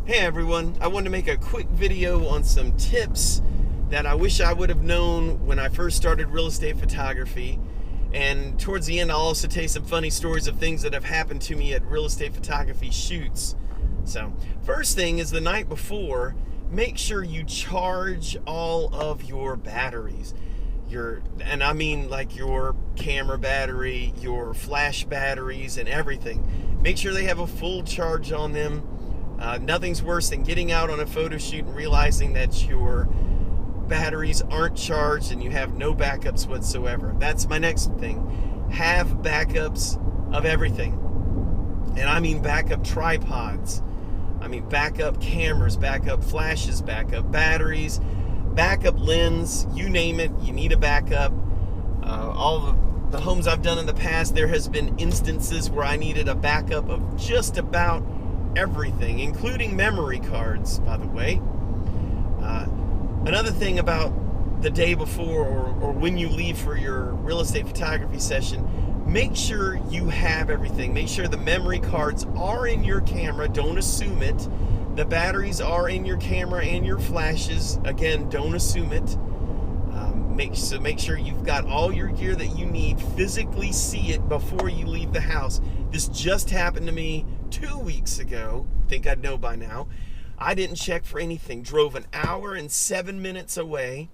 Hey everyone, I wanted to make a quick video on some tips that I wish I would have known when I first started real estate photography. And towards the end, I'll also tell you some funny stories of things that have happened to me at real estate photography shoots. So, first thing is the night before, make sure you charge all of your batteries. And I mean like your camera battery, your flash batteries, and everything. Make sure they have a full charge on them. Nothing's worse than getting out on a photo shoot and realizing that your batteries aren't charged and you have no backups whatsoever. That's my next thing. Have backups of everything. And I mean backup tripods. I mean backup cameras, backup flashes, backup batteries, backup lens, you name it, you need a backup. All the homes I've done in the past, there has been instances where I needed a backup of just about everything, including memory cards, by the way. Another thing about the day before or when you leave for your real estate photography session, make sure you have everything. Make sure the memory cards are in your camera. Don't assume it. The batteries are in your camera and your flashes. Again, don't assume it. Make sure you've got all your gear that you need. Physically see it before you leave the house. This just happened to me 2 weeks ago. Think I'd know by now. I didn't check for anything. Drove an hour and 7 minutes away.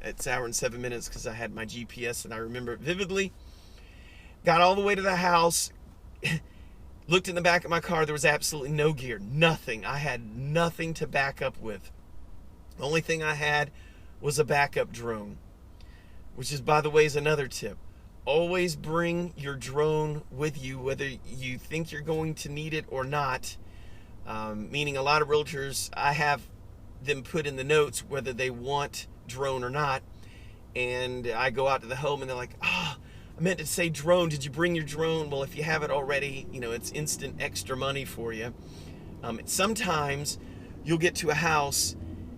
It's an hour and 7 minutes because I had my GPS and I remember it vividly. Got all the way to the house. Looked in the back of my car. There was absolutely no gear. Nothing. I had nothing to back up with. The only thing I had was a backup drone. Which is, by the way, is another tip. Always bring your drone with you, whether you think you're going to need it or not. Meaning a lot of realtors, I have them put in the notes whether they want drone or not. And I go out to the home and they're like, I meant to say drone. Did you bring your drone? Well, if you have it already, it's instant extra money for you. Sometimes you'll get to a house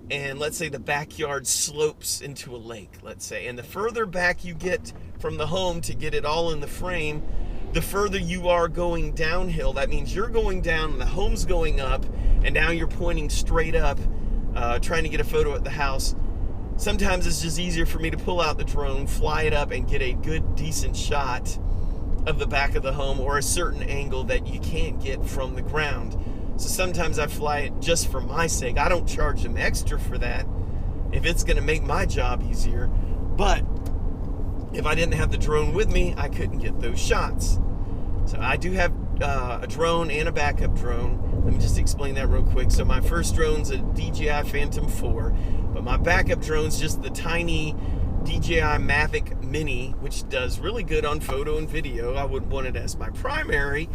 and let's say the backyard slopes into a lake, let's say. And the further back you get from the home to get it all in the frame, the further you are going downhill. That means you're going down and the home's going up, and now you're pointing straight up, trying to get a photo at the house. Sometimes it's just easier for me to pull out the drone, fly it up, and get a good, decent shot of the back of the home or a certain angle that you can't get from the ground. So sometimes I fly it just for my sake. I don't charge them extra for that if it's going to make my job easier. But if I didn't have the drone with me, I couldn't get those shots. So I do have a drone and a backup drone. Let me just explain that real quick. So my first drone's a DJI Phantom 4, but my backup drone's just the tiny DJI Mavic Mini, which does really good on photo and video. I wouldn't want it as my primary,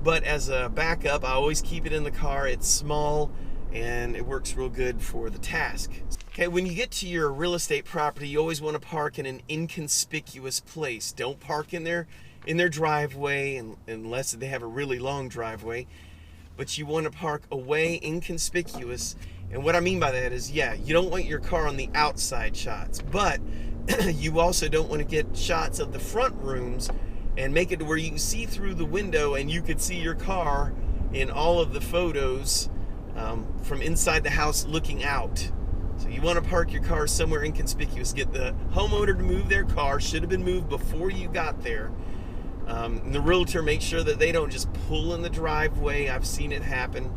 but as a backup, I always keep it in the car. It's small and it works real good for the task. Okay, when you get to your real estate property, you always want to park in an inconspicuous place. Don't park in their driveway unless they have a really long driveway. But you want to park away, inconspicuous. And what I mean by that is, you don't want your car on the outside shots, but you also don't want to get shots of the front rooms and make it to where you can see through the window and you could see your car in all of the photos from inside the house looking out. So you want to park your car somewhere inconspicuous. Get the homeowner to move their car. Should have been moved before you got there. And the realtor, make sure that they don't just pull in the driveway. I've seen it happen.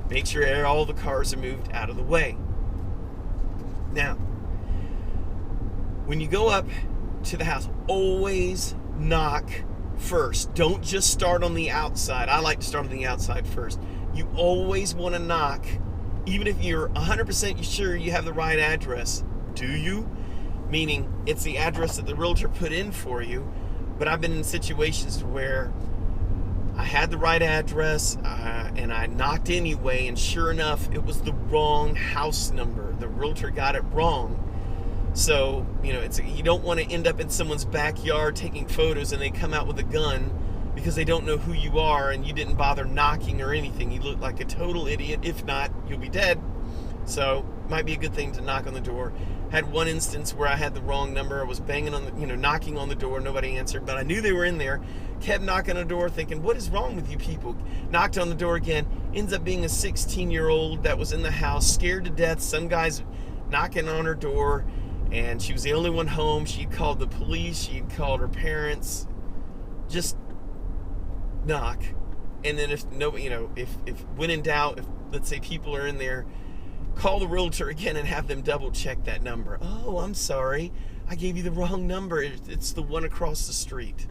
Make sure all the cars are moved out of the way. Now, when you go up to the house, always knock first. Don't just start on the outside. I like to start on the outside first. You always want to knock, even if you're 100% sure you have the right address. Do you? Meaning it's the address that the realtor put in for you. But I've been in situations where I had the right address and I knocked anyway, and sure enough, it was the wrong house number. The realtor got it wrong. So, you don't want to end up in someone's backyard taking photos and they come out with a gun because they don't know who you are and you didn't bother knocking or anything. You look like a total idiot. If not, you'll be dead. So, might be a good thing to knock on the door. Had one instance where I had the wrong number. I was banging on the, knocking on the door. Nobody answered, but I knew they were in there. Kept knocking on the door thinking, what is wrong with you people? Knocked on the door again. Ends up being a 16-year-old that was in the house, scared to death. Some guy's knocking on her door, and she was the only one home. She'd called the police, she'd called her parents. Just knock. And then if when in doubt, if let's say people are in there, call the realtor again and have them double check that number. Oh, I'm sorry, I gave you the wrong number. It's the one across the street.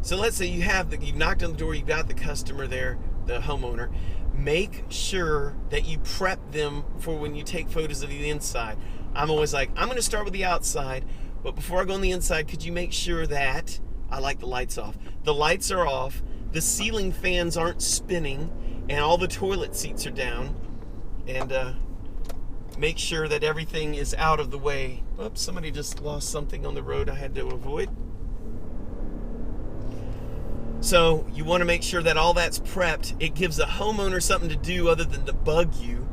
So let's say you've knocked on the door, you've got the customer there, the homeowner. Make sure that you prep them for when you take photos of the inside. I'm always like, I'm going to start with the outside, but before I go on the inside, could you make sure that I like the lights off? The lights are off, the ceiling fans aren't spinning, and all the toilet seats are down. And make sure that everything is out of the way. Oops, somebody just lost something on the road I had to avoid. So you want to make sure that all that's prepped. It gives the homeowner something to do other than to bug you.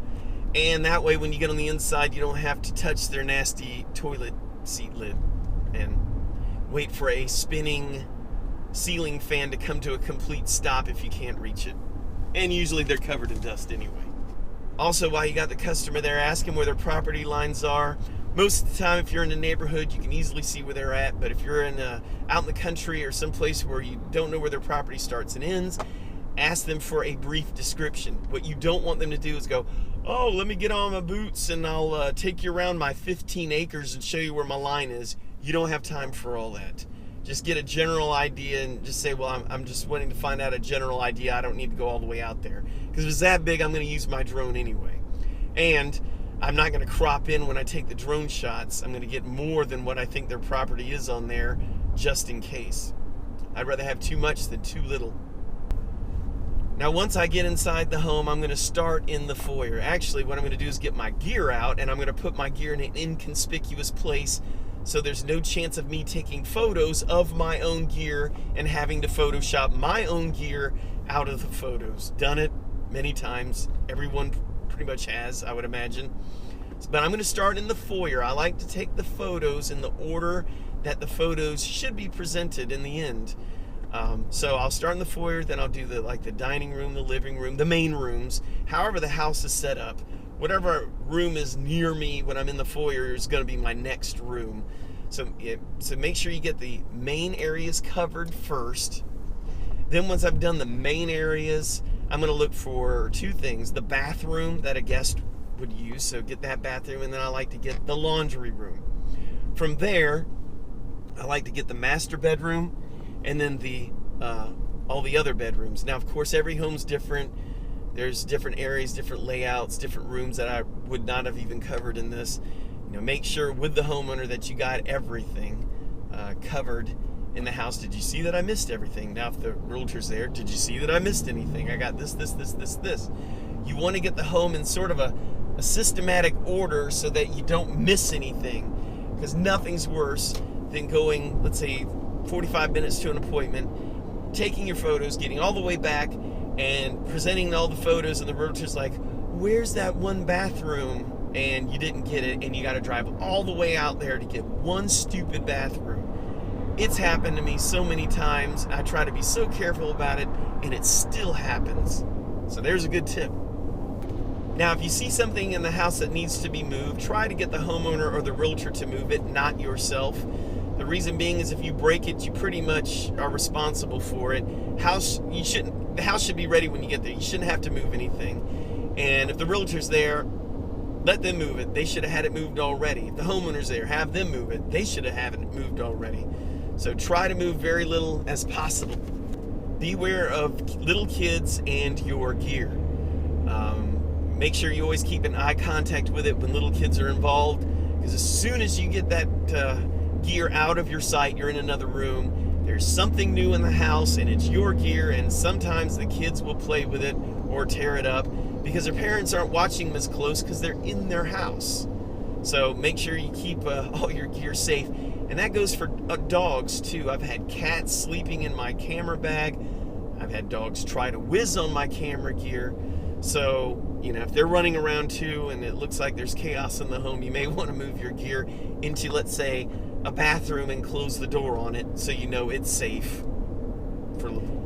And that way when you get on the inside, you don't have to touch their nasty toilet seat lid and wait for a spinning ceiling fan to come to a complete stop if you can't reach it. And usually they're covered in dust anyway. Also, while you got the customer there, ask them where their property lines are. Most of the time, if you're in the neighborhood, you can easily see where they're at. But if you're out in the country or someplace where you don't know where their property starts and ends, ask them for a brief description. What you don't want them to do is go, oh, let me get on my boots and I'll take you around my 15 acres and show you where my line is. You don't have time for all that. Just get a general idea and just say, well, I'm just wanting to find out a general idea. I don't need to go all the way out there. Because if it's that big, I'm going to use my drone anyway. And I'm not going to crop in when I take the drone shots. I'm going to get more than what I think their property is on there, just in case. I'd rather have too much than too little. Now, once I get inside the home, I'm going to start in the foyer. Actually, what I'm going to do is get my gear out, and I'm going to put my gear in an inconspicuous place so there's no chance of me taking photos of my own gear and having to Photoshop my own gear out of the photos. Done it many times. Everyone pretty much has, I would imagine. But I'm going to start in the foyer. I like to take the photos in the order that the photos should be presented in the end. So I'll start in the foyer, then I'll do the dining room, the living room, the main rooms, however the house is set up. Whatever room is near me when I'm in the foyer is going to be my next room. So make sure you get the main areas covered first. Then once I've done the main areas, I'm going to look for two things. The bathroom that a guest would use, so get that bathroom, and then I like to get the laundry room. From there, I like to get the master bedroom and then all the other bedrooms. Now, of course, every home's different. There's different areas, different layouts, different rooms that I would not have even covered in this. Make sure with the homeowner that you got everything covered in the house. Did you see that I missed everything? Now, if the realtor's there, did you see that I missed anything? I got this. You want to get the home in sort of a systematic order so that you don't miss anything. Because nothing's worse than going, let's say, 45 minutes to an appointment, taking your photos, getting all the way back, and presenting all the photos, and the realtor's like, where's that one bathroom? And you didn't get it, and you got to drive all the way out there to get one stupid bathroom. It's happened to me so many times. I try to be so careful about it, and it still happens. So there's a good tip. Now, if you see something in the house that needs to be moved, try to get the homeowner or the realtor to move it, not yourself. The reason being is if you break it, you pretty much are responsible for it. The house should be ready when you get there. You shouldn't have to move anything. And if the realtor's there, let them move it. They should have had it moved already. If the homeowner's there, have them move it. They should have had it moved already. So try to move very little as possible. Beware of little kids and your gear. Make sure you always keep an eye contact with it when little kids are involved, because as soon as you get that gear out of your sight, you're in another room. There's something new in the house, and it's your gear, and sometimes the kids will play with it or tear it up because their parents aren't watching them as close because they're in their house. So make sure you keep all your gear safe. And that goes for dogs too. I've had cats sleeping in my camera bag. I've had dogs try to whiz on my camera gear. So, if they're running around too and it looks like there's chaos in the home, you may want to move your gear into, let's say, a bathroom and close the door on it so you know it's safe.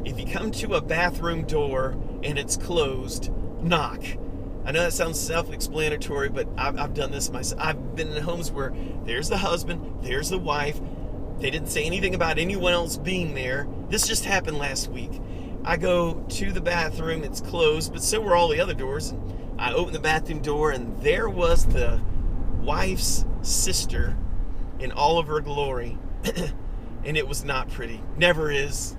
If you come to a bathroom door and it's closed, knock. I know that sounds self-explanatory, but I've done this myself. I've been in homes where there's the husband, there's the wife. They didn't say anything about anyone else being there. This just happened last week. I go to the bathroom, it's closed, but so were all the other doors. And I open the bathroom door, and there was the wife's sister in all of her glory. And it was not pretty. Never is.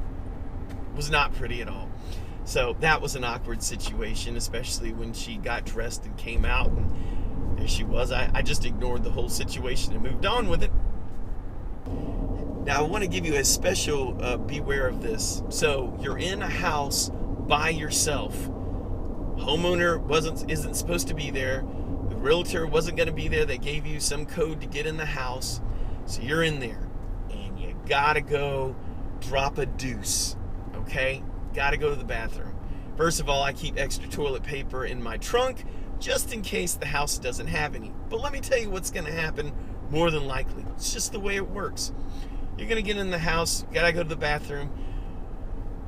Was not pretty at all. So that was an awkward situation, especially when she got dressed and came out, and there she was. I just ignored the whole situation and moved on with it. Now I want to give you a special beware of this. So you're in a house by yourself. Homeowner isn't supposed to be there. The realtor wasn't going to be there. They gave you some code to get in the house. So you're in there, and you gotta go drop a deuce. Okay? Gotta go to the bathroom. First of all, I keep extra toilet paper in my trunk just in case the house doesn't have any. But let me tell you what's going to happen more than likely. It's just the way it works. You're going to get in the house, gotta go to the bathroom.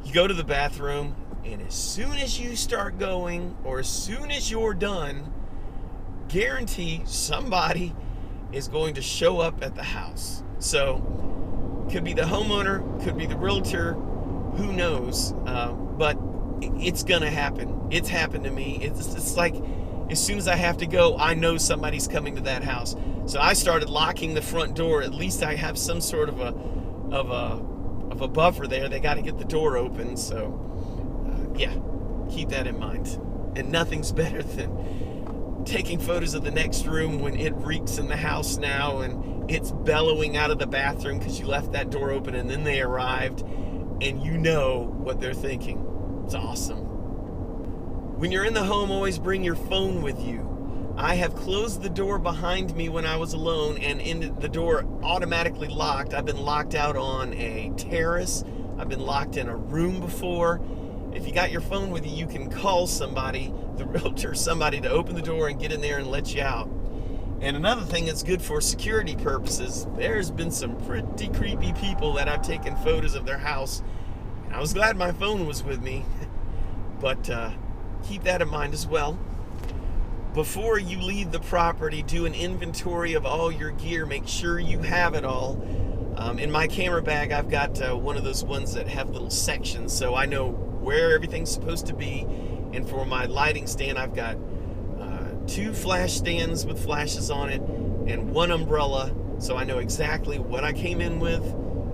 You go to the bathroom, and as soon as you start going, or as soon as you're done, guarantee somebody is going to show up at the house. So, could be the homeowner, could be the realtor, who knows, but it's gonna happen. It's happened to me. It's like as soon as I have to go, I know somebody's coming to that house. So I started locking the front door. At least I have some sort of a buffer there. They got to get the door open. So yeah, keep that in mind. And nothing's better than taking photos of the next room when it reeks in the house now and it's bellowing out of the bathroom because you left that door open and then they arrived. And you know what they're thinking. It's awesome. When you're in the home, always bring your phone with you. I have closed the door behind me when I was alone, and the door automatically locked. I've been locked out on a terrace. I've been locked in a room before. If you got your phone with you, you can call somebody, the realtor, somebody to open the door and get in there and let you out. And another thing that's good for security purposes, there's been some pretty creepy people that I've taken photos of their house. And I was glad my phone was with me. But keep that in mind as well. Before you leave the property, do an inventory of all your gear. Make sure you have it all. In my camera bag, I've got one of those ones that have little sections, so I know where everything's supposed to be. And for my lighting stand, I've got 2 flash stands with flashes on it and 1 umbrella, so I know exactly what I came in with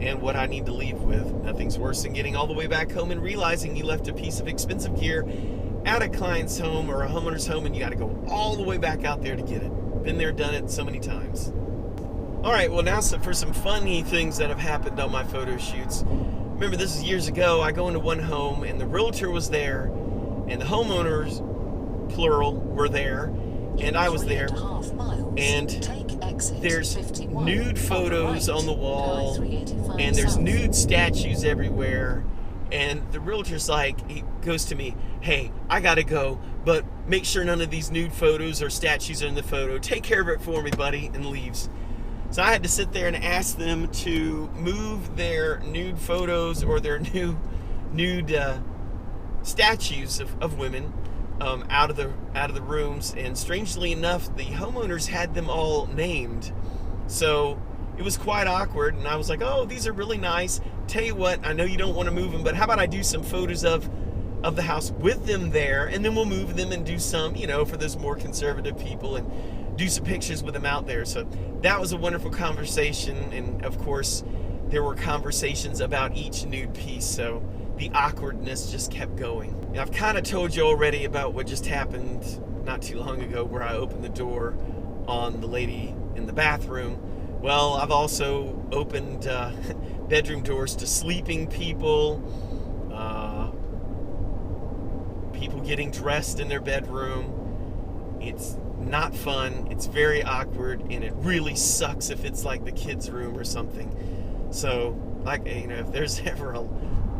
and what I need to leave with. Nothing's worse than getting all the way back home and realizing you left a piece of expensive gear at a client's home or a homeowner's home and you got to go all the way back out there to get it. Been there, done it so many times. All right, well now for some funny things that have happened on my photo shoots. Remember, this is years ago. I go into one home and the realtor was there and the homeowners, plural, were there, and I was there, and there's nude photos on the wall, and there's nude statues everywhere, and the realtor's like, he goes to me, hey, I gotta go, but make sure none of these nude photos or statues are in the photo. Take care of it for me, buddy, and leaves. So I had to sit there and ask them to move their nude photos or their nude statues of women out of the rooms, and strangely enough, the homeowners had them all named, so it was quite awkward. And I was like, oh, these are really nice. Tell you what, I know you don't want to move them, but how about I do some photos of the house with them there, and then we'll move them and do some, for those more conservative people, and do some pictures with them out there. So that was a wonderful conversation, and of course there were conversations about each nude piece, so the awkwardness just kept going. And I've kind of told you already about what just happened not too long ago, where I opened the door on the lady in the bathroom. Well, I've also opened bedroom doors to sleeping people, people getting dressed in their bedroom. It's not fun, it's very awkward, and it really sucks if it's like the kids' room or something. So, like, if there's ever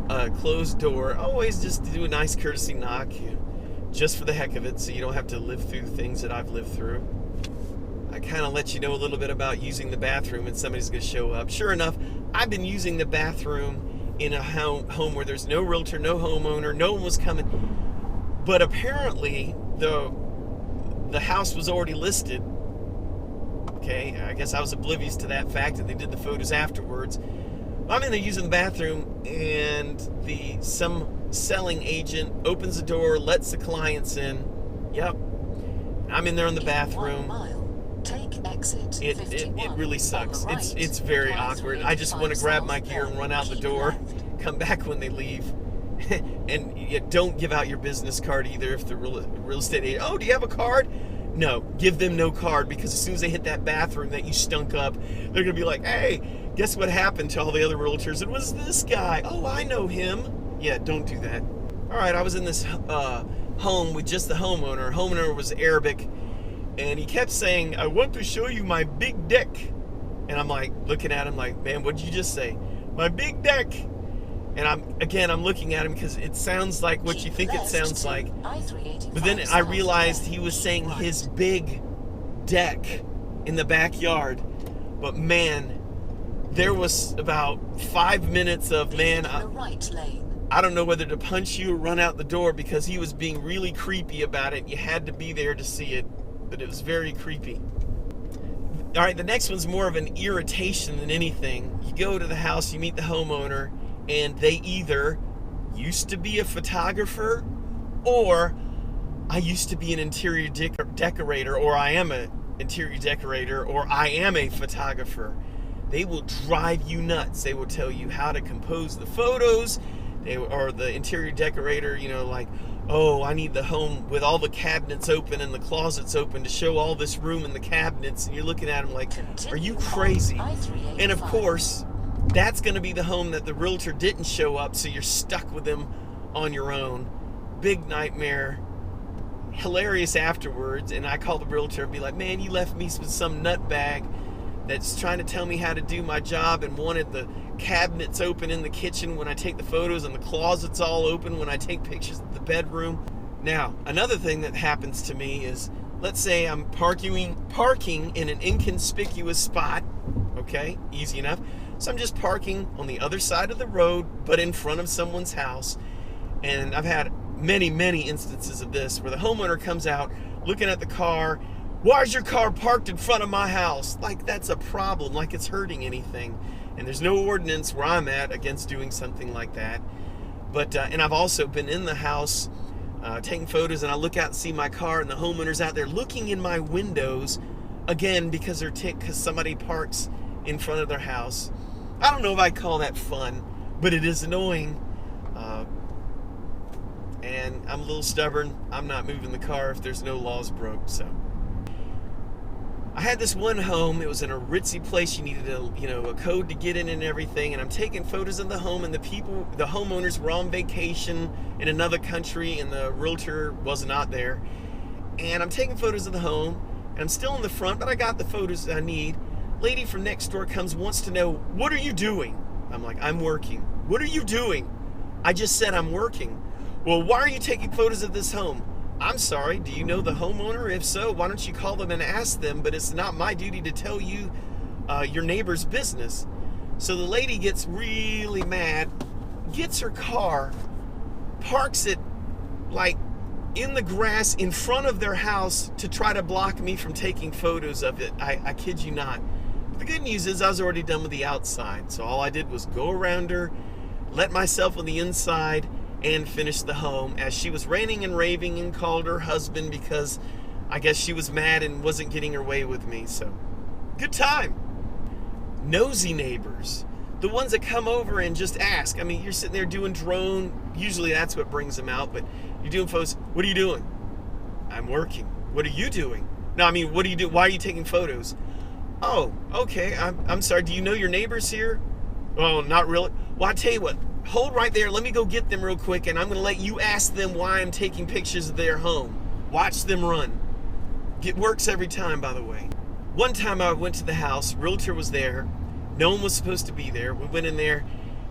a closed door, always just do a nice courtesy knock, just for the heck of it, so you don't have to live through things that I've lived through. I kind of let you know a little bit about using the bathroom and somebody's going to show up. Sure enough, I've been using the bathroom in a home where there's no realtor, no homeowner, no one was coming. But apparently the house was already listed. Okay, I guess I was oblivious to that fact that they did the photos afterwards. I'm in there using the bathroom, and some selling agent opens the door, lets the clients in. Yep, I'm in there in the bathroom. Take exit It really sucks. It's very awkward. I just want to grab my gear and run out the door, come back when they leave. And you don't give out your business card either if the real estate agent, oh, do you have a card? No, give them no card, because as soon as they hit that bathroom that you stunk up, they're going to be like, hey, guess what happened to all the other realtors? It was this guy. Oh, I know him. Yeah, don't do that. All right, I was in this home with just the homeowner. Homeowner was Arabic, and he kept saying, I want to show you my big deck. And I'm like, looking at him like, man, what did you just say? My big deck. And I'm looking at him because it sounds like what you think it sounds like. But then I realized he was saying his big deck in the backyard. But man, there was about 5 minutes of, man, I don't know whether to punch you or run out the door, because he was being really creepy about it. You had to be there to see it, but it was very creepy. All right, the next one's more of an irritation than anything. You go to the house, you meet the homeowner, and they either used to be a photographer, or I used to be an interior decorator, or I am an interior decorator, or I am a photographer. They will drive you nuts. They will tell you how to compose the photos. Or the interior decorator, like, oh, I need the home with all the cabinets open and the closets open to show all this room in the cabinets. And you're looking at them like, are you crazy? And of course, that's going to be the home that the realtor didn't show up, so you're stuck with them on your own. Big nightmare. Hilarious afterwards. And I call the realtor and be like, man, you left me with some nutbag that's trying to tell me how to do my job and wanted the cabinets open in the kitchen when I take the photos and the closets all open when I take pictures of the bedroom. Now, another thing that happens to me is, let's say I'm parking in an inconspicuous spot. Okay, easy enough. So I'm just parking on the other side of the road, but in front of someone's house. And I've had many, many instances of this where the homeowner comes out looking at the car. Why is your car parked in front of my house? Like that's a problem, like it's hurting anything. And there's no ordinance where I'm at against doing something like that. But and I've also been in the house taking photos, and I look out and see my car, and the homeowner's out there looking in my windows, again, because they're ticked because somebody parks in front of their house. I don't know if I'd call that fun, but it is annoying. And I'm a little stubborn. I'm not moving the car if there's no laws broke, so. I had this one home. It was in a ritzy place. You needed a code to get in and everything. And I'm taking photos of the home, and the homeowners were on vacation in another country, and the realtor was not there. And I'm taking photos of the home, and I'm still in the front, but I got the photos I need. Lady from next door comes, wants to know, what are you doing? I'm like, I'm working. What are you doing? I just said I'm working. Well, why are you taking photos of this home? I'm sorry, do you know the homeowner? If so, why don't you call them and ask them? But it's not my duty to tell you your neighbor's business. So the lady gets really mad, gets her car, parks it like in the grass in front of their house to try to block me from taking photos of it. I kid you not. But the good news is I was already done with the outside. So all I did was go around her, let myself on the inside, and finished the home, as she was ranting and raving and called her husband because I guess she was mad and wasn't getting her way with me. So good time. Nosy neighbors, the ones that come over and just ask. I mean, you're sitting there doing drone, usually that's what brings them out, but you're doing photos. What are you doing? I'm working. What are you doing? No, I mean, what do you do? Why are you taking photos? Oh, okay, I'm sorry, do you know your neighbors here? Oh, not really. Well, I tell you what, hold right there. Let me go get them real quick, and I'm going to let you ask them why I'm taking pictures of their home. Watch them run. It works every time, by the way. One time I went to the house. Realtor was there. No one was supposed to be there. We went in there,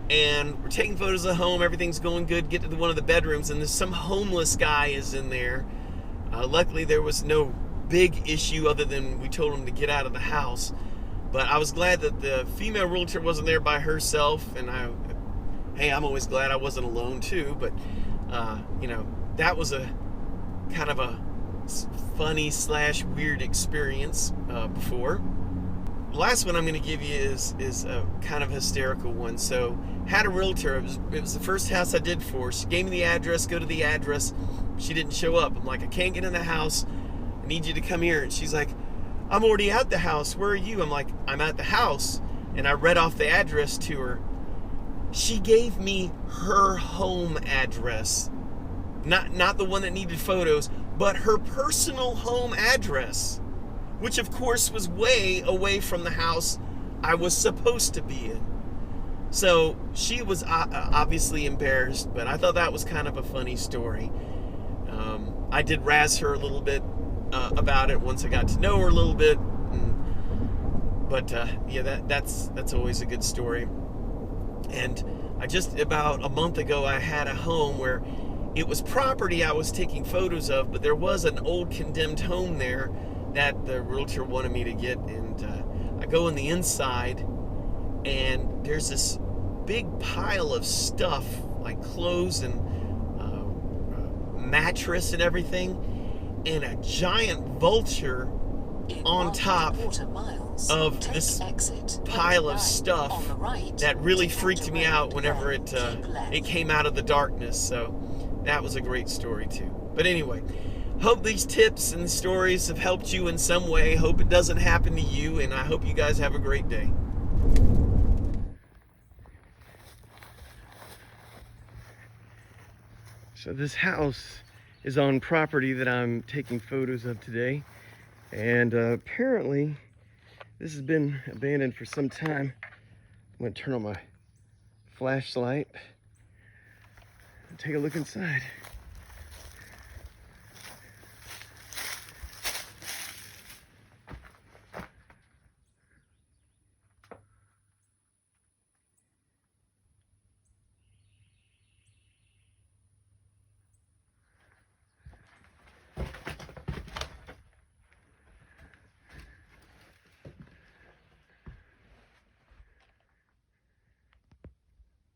and we're taking photos of the home. Everything's going good. Get to one of the bedrooms, and there's some homeless guy is in there. Luckily, there was no big issue other than we told him to get out of the house. But I was glad that the female realtor wasn't there by herself, and hey, I'm always glad I wasn't alone too, but that was a kind of a funny slash weird experience before. The last one I'm going to give you is a kind of hysterical one. So, had a realtor. It was the first house I did for her. She gave me the address. Go to the address. She didn't show up. I'm like, I can't get in the house. I need you to come here. And she's like, I'm already at the house. Where are you? I'm like, I'm at the house. And I read off the address to her. She gave me her home address. Not the one that needed photos, but her personal home address, which of course was way away from the house I was supposed to be in. So she was obviously embarrassed, but I thought that was kind of a funny story. I did razz her a little bit about it once I got to know her a little bit, but yeah, that's always a good story. And I just about a month ago I had a home where it was property I was taking photos of, but there was an old condemned home there that the realtor wanted me to get. And I go in the inside, and there's this big pile of stuff, like clothes and mattress and everything, and a giant vulture on top of this pile of stuff that really freaked me out whenever it came out of the darkness. So that was a great story too. But anyway, hope these tips and stories have helped you in some way. Hope it doesn't happen to you, and I hope you guys have a great day. So this house is on property that I'm taking photos of today, and apparently this has been abandoned for some time. I'm going to turn on my flashlight and take a look inside.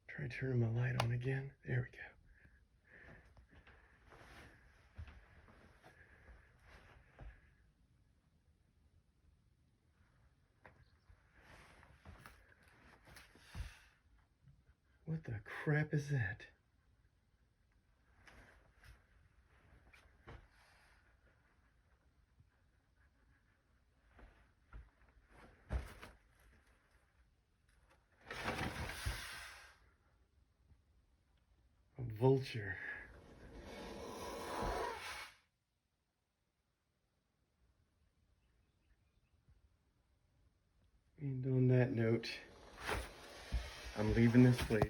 Try turning my light on again. There we go. What the crap is that? A vulture. And on that note, I'm leaving this place.